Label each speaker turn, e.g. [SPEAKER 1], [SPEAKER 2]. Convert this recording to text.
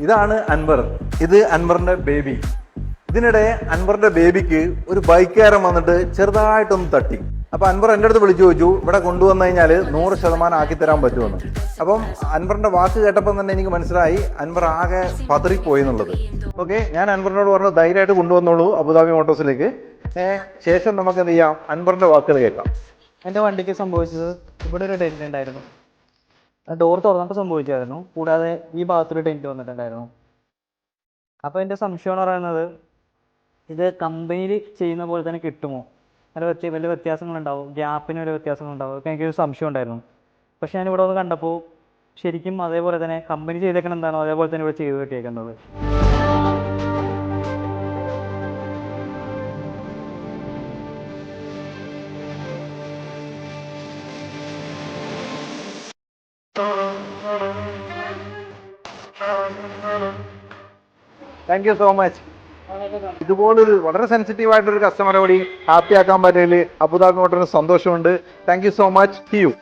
[SPEAKER 1] ഇതാണ് അൻവർ. ഇത് അൻവറിന്റെ ബേബി. ഇതിനിടെ അൻവറിന്റെ ബേബിക്ക് ഒരു ബൈക്കുകാരൻ വന്നിട്ട് ചെറുതായിട്ടൊന്ന് തട്ടി. അപ്പൊ അൻവർ എൻ്റെ അടുത്ത് വിളിച്ചു ചോദിച്ചു, ഇവിടെ കൊണ്ടുവന്നു കഴിഞ്ഞാൽ 100% ആക്കി തരാൻ പറ്റുമെന്ന്. അപ്പം അൻവറിന്റെ വാക്ക് കേട്ടപ്പോൾ തന്നെ എനിക്ക് മനസ്സിലായി അൻവർ ആകെ പതറിപ്പോയി എന്നുള്ളത്. ഓക്കെ, ഞാൻ അൻവറിനോട് പറഞ്ഞു ധൈര്യമായിട്ട് കൊണ്ടുവന്നോളൂ അബുദാബി മോട്ടോഴ്സിലേക്ക്. ശേഷം നമുക്ക് എന്ത് ചെയ്യാം, അൻവറിന്റെ വാക്കുകൾ കേൾക്കാം.
[SPEAKER 2] എൻ്റെ വണ്ടിക്ക് സംഭവിച്ചത് ഇവിടെ ഒരു ടെൻറ്റ് ഉണ്ടായിരുന്നു, ഡോർ തുറന്നപ്പോൾ സംഭവിച്ചായിരുന്നു. കൂടാതെ ഈ ഭാഗത്തൊരു ടെൻറ്റ് വന്നിട്ടുണ്ടായിരുന്നു. അപ്പോൾ എൻ്റെ സംശയം എന്ന് പറയുന്നത്, ഇത് കമ്പനിയിൽ ചെയ്യുന്ന പോലെ തന്നെ കിട്ടുമോ, വലിയ വ്യത്യാസങ്ങളുണ്ടാവും, ഗ്യാപ്പിന് വലിയ വ്യത്യാസങ്ങളുണ്ടാവും, ഒക്കെ എനിക്കൊരു സംശയം ഉണ്ടായിരുന്നു. പക്ഷെ ഞാനിവിടെ വന്ന് കണ്ടപ്പോൾ ശരിക്കും അതേപോലെ തന്നെ കമ്പനി ചെയ്തേക്കണം എന്താണോ അതേപോലെ തന്നെ ഇവിടെ ചെയ്ത് കിട്ടിയേക്കുന്നത്.
[SPEAKER 1] Thank you so much. ഇതുപോലൊരു വളരെ സെൻസിറ്റീവ് ആയിട്ടൊരു കസ്റ്റമറെ കൂടി ഹാപ്പി ആക്കാൻ പറ്റിയതിൽ അബുദാബി മോട്ടോറിന് സന്തോഷമുണ്ട്. Thank you so much. See you.